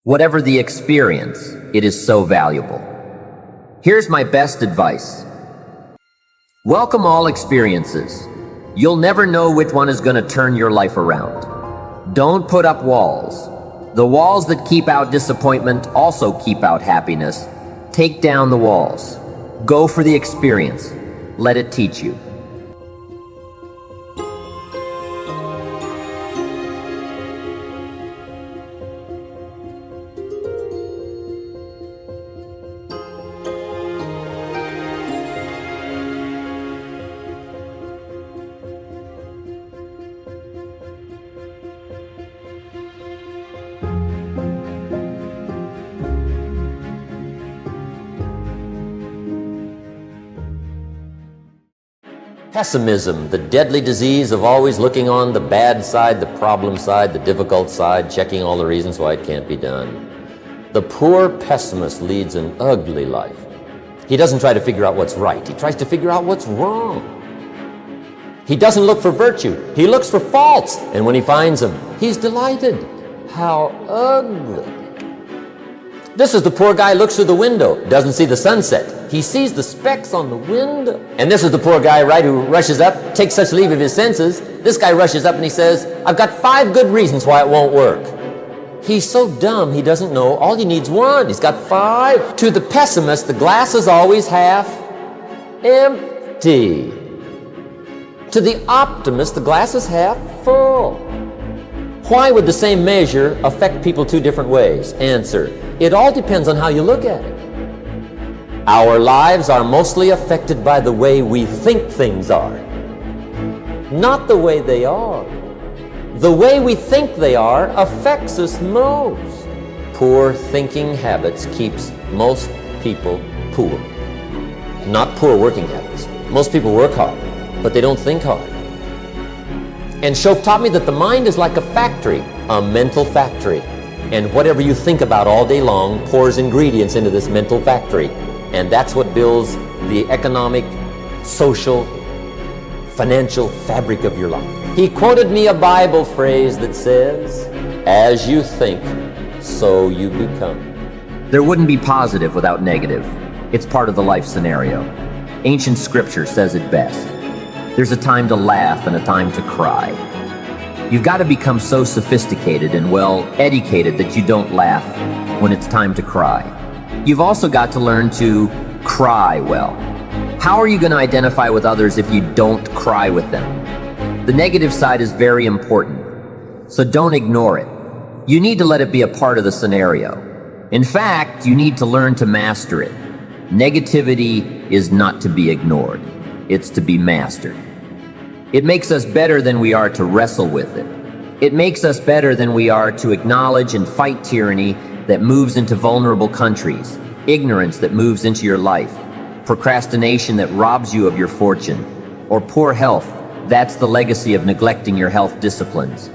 Whatever the experience, it is so valuable. Here's my best advice. Welcome all experiences. You'll never know which one is going to turn your life around. Don't put up walls. The walls that keep out disappointment also keep out happiness. Take down the walls. Go for the experience. Let it teach you. Pessimism, the deadly disease of always looking on the bad side, the problem side, the difficult side, checking all the reasons why it can't be done. The poor pessimist leads an ugly life. He doesn't try to figure out what's right. He tries to figure out what's wrong. He doesn't look for virtue. He looks for faults. And when he finds them, he's delighted. How ugly. This is the poor guy who looks through the window, doesn't see the sunset. He sees the specks on the window. And this is the poor guy, right, who rushes up, takes such leave of his senses. This guy rushes up and he says, I've got 5 good reasons why it won't work. He's so dumb he doesn't know all he needs 1. He's got 5. To the pessimist, the glass is always half empty. To the optimist, the glass is half full. Why would the same measure affect people 2 different ways? Answer, it all depends on how you look at it. Our lives are mostly affected by the way we think things are, not the way they are. The way we think they are affects us most. Poor thinking habits keeps most people poor. Not poor working habits. Most people work hard, but they don't think hard. And Shoaff taught me that the mind is like a factory, a mental factory. And whatever you think about all day long pours ingredients into this mental factory. And that's what builds the economic, social, financial fabric of your life. He quoted me a Bible phrase that says, as you think, so you become. There wouldn't be positive without negative. It's part of the life scenario. Ancient scripture says it best. There's a time to laugh and a time to cry. You've got to become so sophisticated and well-educated that you don't laugh when it's time to cry. You've also got to learn to cry well. How are you going to identify with others if you don't cry with them? The negative side is very important, so don't ignore it. You need to let it be a part of the scenario. In fact, you need to learn to master it. Negativity is not to be ignored. It's to be mastered. It makes us better than we are to wrestle with it. It makes us better than we are to acknowledge and fight tyranny that moves into vulnerable countries, ignorance that moves into your life, procrastination that robs you of your fortune, or poor health. That's the legacy of neglecting your health disciplines.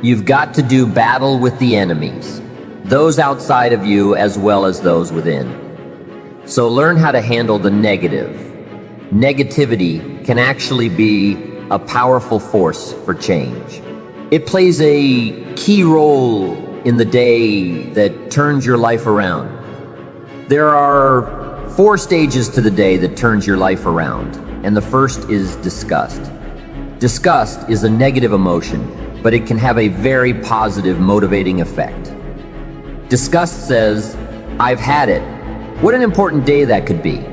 You've got to do battle with the enemies, those outside of you as well as those within. So learn how to handle the negative. Negativity can actually be a powerful force for change. It plays a key role in the day that turns your life around. There are 4 stages to the day that turns your life around, and the first is disgust. Disgust is a negative emotion, but it can have a very positive, motivating effect. Disgust says, I've had it. What an important day that could be.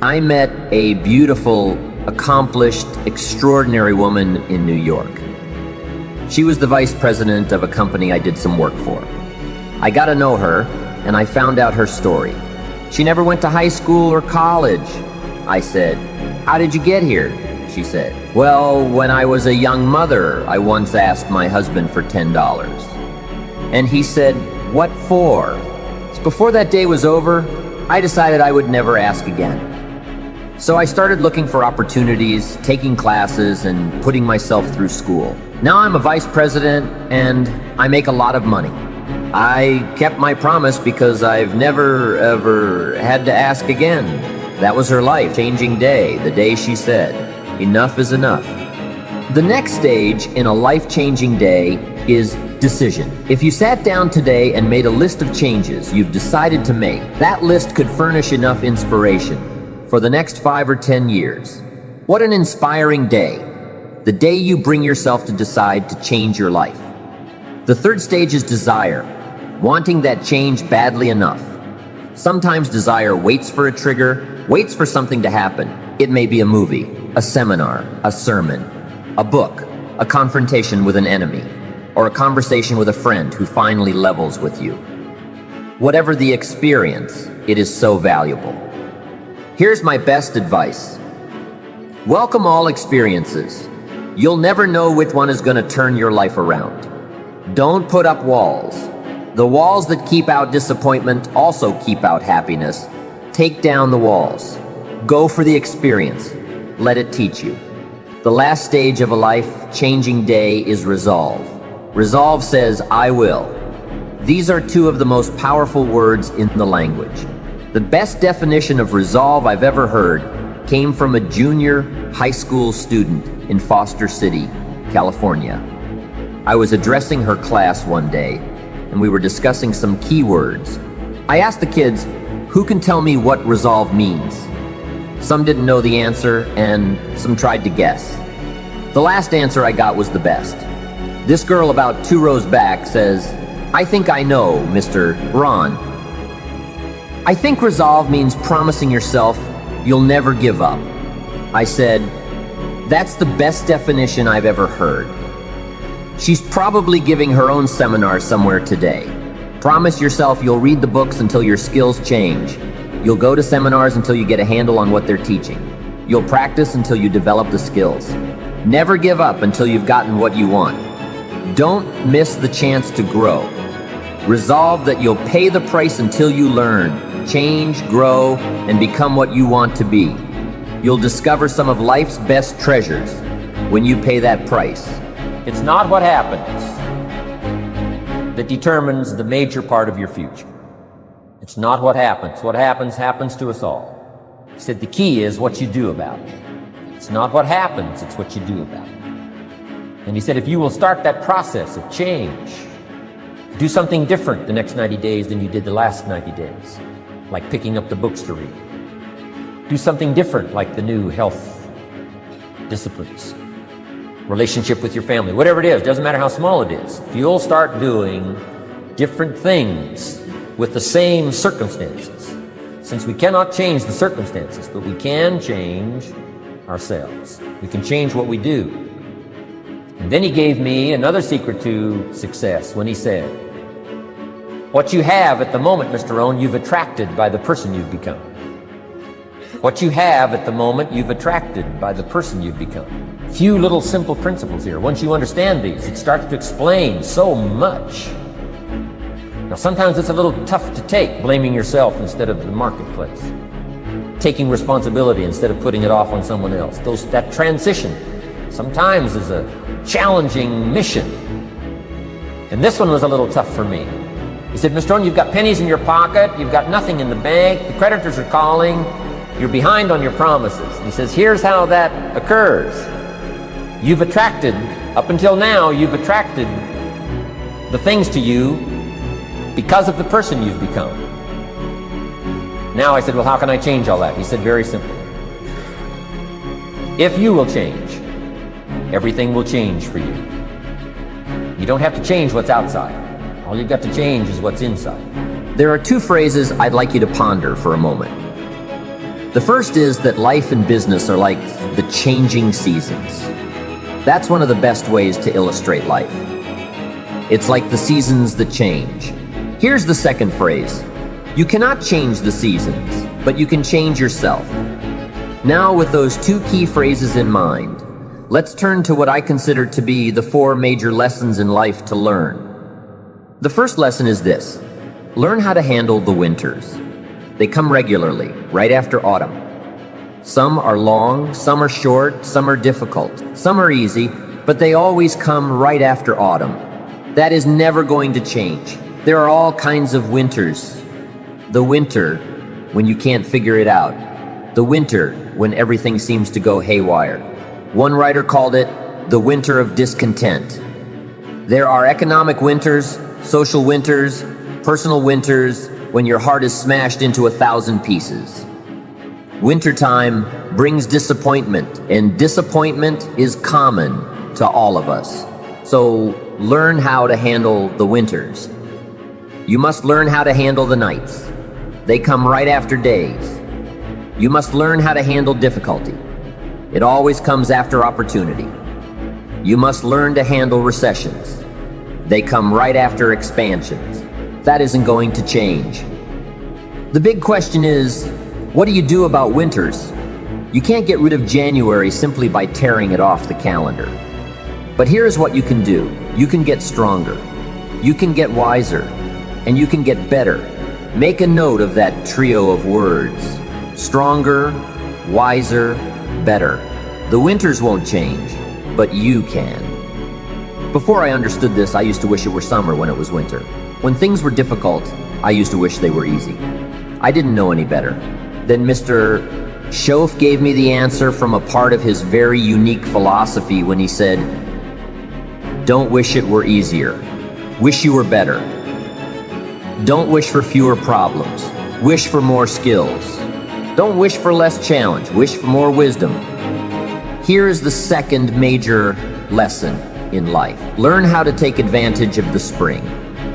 I met a beautiful, accomplished, extraordinary woman in New York. She was the vice president of a company I did some work for. I got to know her, and I found out her story. She never went to high school or college. I said, how did you get here? She said, well, when I was a young mother, I once asked my husband for $10. And he said, what for? So before that day was over, I decided I would never ask again. So I started looking for opportunities, taking classes, and putting myself through school. Now I'm a vice president, and I make a lot of money. I kept my promise because I've never, ever had to ask again. That was her life-changing day, the day she said, enough is enough. The next stage in a life-changing day is decision. If you sat down today and made a list of changes you've decided to make, that list could furnish enough inspiration for the next 5 or 10 years. What an inspiring day. The day you bring yourself to decide to change your life. The third stage is desire, wanting that change badly enough. Sometimes desire waits for a trigger, waits for something to happen. It may be a movie, a seminar, a sermon, a book, a confrontation with an enemy, or a conversation with a friend who finally levels with you. Whatever the experience, it is so valuable. Here's my best advice. Welcome all experiences. You'll never know which one is going to turn your life around. Don't put up walls. The walls that keep out disappointment also keep out happiness. Take down the walls. Go for the experience. Let it teach you. The last stage of a life-changing day is resolve. Resolve says, I will. These are two of the most powerful words in the language. The best definition of resolve I've ever heard came from a junior high school student in Foster City, California. I was addressing her class one day, and we were discussing some keywords. I asked the kids, who can tell me what resolve means? Some didn't know the answer, and some tried to guess. The last answer I got was the best. This girl about 2 rows back says, I think I know, Mr. Rohn. I think resolve means promising yourself you'll never give up. I said, that's the best definition I've ever heard. She's probably giving her own seminar somewhere today. Promise yourself you'll read the books until your skills change. You'll go to seminars until you get a handle on what they're teaching. You'll practice until you develop the skills. Never give up until you've gotten what you want. Don't miss the chance to grow. Resolve that you'll pay the price until you learn, change, grow, and become what you want to be. You'll discover some of life's best treasures when you pay that price. It's not what happens that determines the major part of your future. It's not what happens. What happens, happens to us all. He said the key is what you do about it. It's not what happens, it's what you do about it. And he said if you will start that process of change, do something different the next 90 days than you did the last 90 days, like picking up the books to read. Do something different like the new health disciplines, relationship with your family, whatever it is, doesn't matter how small it is. If you'll start doing different things with the same circumstances, since we cannot change the circumstances, but we can change ourselves. We can change what we do. And then he gave me another secret to success when he said, what you have at the moment, Mr. Rohn, you've attracted by the person you've become. What you have at the moment, you've attracted by the person you've become. Few little simple principles here. Once you understand these, it starts to explain so much. Now, sometimes it's a little tough to take, blaming yourself instead of the marketplace, taking responsibility instead of putting it off on someone else. That transition sometimes is a challenging mission. And this one was a little tough for me. He said, Mr. Rohn, you've got pennies in your pocket, you've got nothing in the bank, the creditors are calling, you're behind on your promises. And he says, here's how that occurs. You've attracted, up until now, you've attracted the things to you because of the person you've become. Now I said, well, how can I change all that? He said, very simple. If you will change, everything will change for you. You don't have to change what's outside. All you've got to change is what's inside. There are 2 phrases I'd like you to ponder for a moment. The first is that life and business are like the changing seasons. That's one of the best ways to illustrate life. It's like the seasons that change. Here's the second phrase. You cannot change the seasons, but you can change yourself. Now, with those 2 key phrases in mind, let's turn to what I consider to be the 4 major lessons in life to learn. The first lesson is this. Learn how to handle the winters. They come regularly, right after autumn. Some are long, some are short, some are difficult, some are easy, but they always come right after autumn. That is never going to change. There are all kinds of winters. The winter when you can't figure it out. The winter when everything seems to go haywire. One writer called it the winter of discontent. There are economic winters, social winters, personal winters, when your heart is smashed into 1,000 pieces. Wintertime brings disappointment, and disappointment is common to all of us. So learn how to handle the winters. You must learn how to handle the nights. They come right after days. You must learn how to handle difficulty. It always comes after opportunity. You must learn to handle recessions. They come right after expansions. That isn't going to change. The big question is, what do you do about winters? You can't get rid of January simply by tearing it off the calendar. But here's what you can do. You can get stronger. You can get wiser. And you can get better. Make a note of that trio of words. Stronger, wiser, better. The winters won't change, but you can. Before I understood this, I used to wish it were summer when it was winter. When things were difficult, I used to wish they were easy. I didn't know any better. Then Mr. Schoaf gave me the answer from a part of his very unique philosophy when he said, "Don't wish it were easier. Wish you were better. Don't wish for fewer problems. Wish for more skills. Don't wish for less challenge. Wish for more wisdom." Here is the second major lesson in life. Learn how to take advantage of the spring.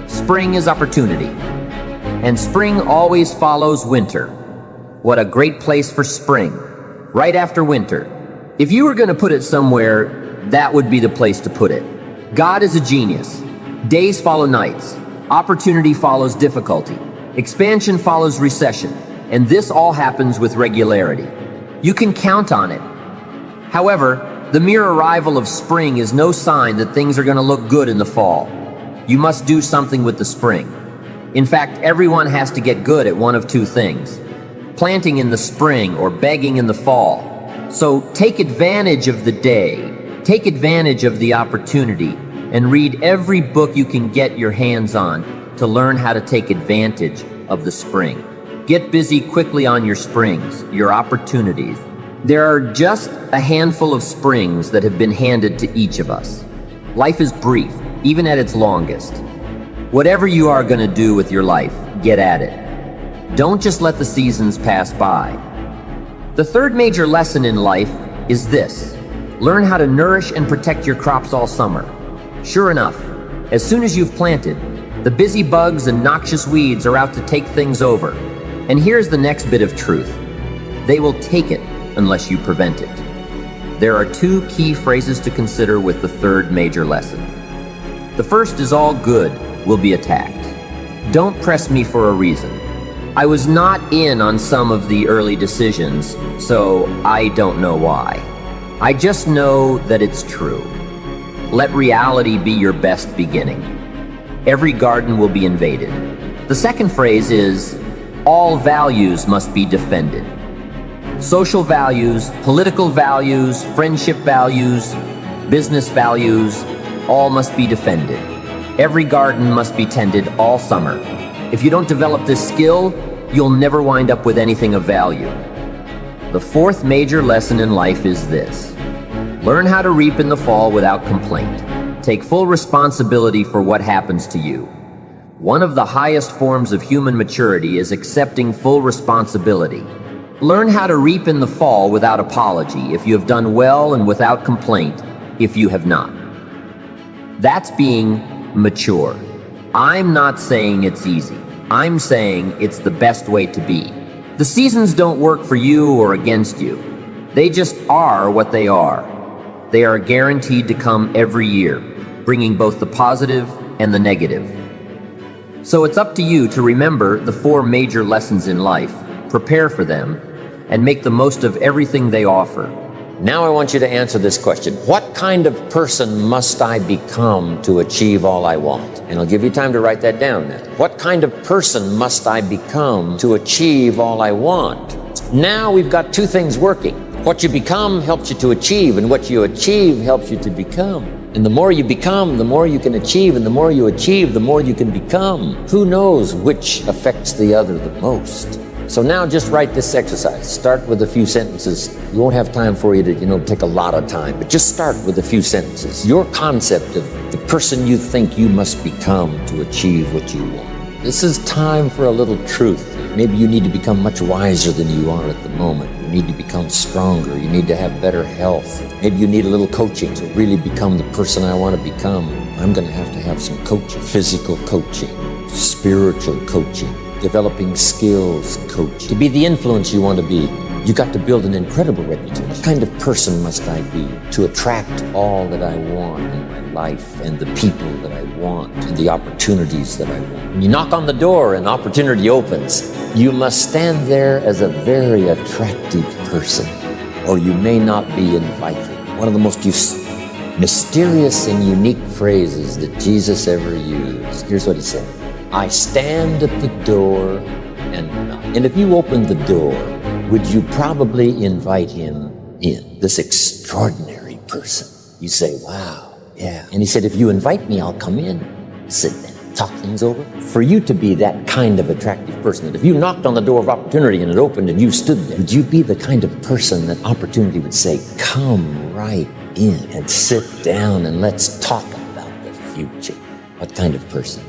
Spring is opportunity. And spring always follows winter. What a great place for spring, right after winter. If you were going to put it somewhere, that would be the place to put it. God is a genius. Days follow nights. Opportunity follows difficulty. Expansion follows recession. And this all happens with regularity. You can count on it. However, the mere arrival of spring is no sign that things are going to look good in the fall. You must do something with the spring. In fact, everyone has to get good at one of two things: planting in the spring or begging in the fall. So take advantage of the day, take advantage of the opportunity, and read every book you can get your hands on to learn how to take advantage of the spring. Get busy quickly on your springs, your opportunities. There are just a handful of springs that have been handed to each of us. Life is brief, even at its longest. Whatever you are going to do with your life, get at it. Don't just let the seasons pass by. The third major lesson in life is this: learn how to nourish and protect your crops all summer. Sure enough, as soon as you've planted, the busy bugs and noxious weeds are out to take things over. And here's the next bit of truth: they will take it unless you prevent it. There are two key phrases to consider with the third major lesson. The first is, all good will be attacked. Don't press me for a reason. I was not in on some of the early decisions, so I don't know why. I just know that it's true. Let reality be your best beginning. Every garden will be invaded. The second phrase is, all values must be defended. Social values, political values, friendship values, business values, all must be defended. Every garden must be tended all summer. If you don't develop this skill, you'll never wind up with anything of value. The fourth major lesson in life is this: learn how to reap in the fall without complaint. Take full responsibility for what happens to you. One of the highest forms of human maturity is accepting full responsibility. Learn how to reap in the fall without apology if you have done well, and without complaint if you have not. That's being mature. I'm not saying it's easy. I'm saying it's the best way to be. The seasons don't work for you or against you. They just are what they are. They are guaranteed to come every year, bringing both the positive and the negative. So it's up to you to remember the four major lessons in life, prepare for them, and make the most of everything they offer. Now I want you to answer this question: what kind of person must I become to achieve all I want? And I'll give you time to write that down now. What kind of person must I become to achieve all I want? Now we've got two things working. What you become helps you to achieve, and what you achieve helps you to become. And the more you become, the more you can achieve, and the more you achieve, the more you can become. Who knows which affects the other the most? So now just write this exercise. Start with a few sentences. We won't have time for you to, take a lot of time, but just start with a few sentences. Your concept of the person you think you must become to achieve what you want. This is time for a little truth. Maybe you need to become much wiser than you are at the moment. You need to become stronger. You need to have better health. Maybe you need a little coaching to really become the person I want to become. I'm going to have some coaching. Physical coaching, spiritual coaching, developing skills coaching. To be the influence you want to be, you got to build an incredible reputation. What kind of person must I be to attract all that I want in my life and the people that I want and the opportunities that I want? When you knock on the door and opportunity opens, you must stand there as a very attractive person, or you may not be invited. One of the most mysterious and unique phrases that Jesus ever used. Here's what he said. I stand at the door and knock. And if you opened the door, would you probably invite him in? This extraordinary person. You say, wow, yeah. And he said, if you invite me, I'll come in, sit down, talk things over. For you to be that kind of attractive person, that if you knocked on the door of opportunity and it opened and you stood there, would you be the kind of person that opportunity would say, come right in and sit down and let's talk about the future? What kind of person?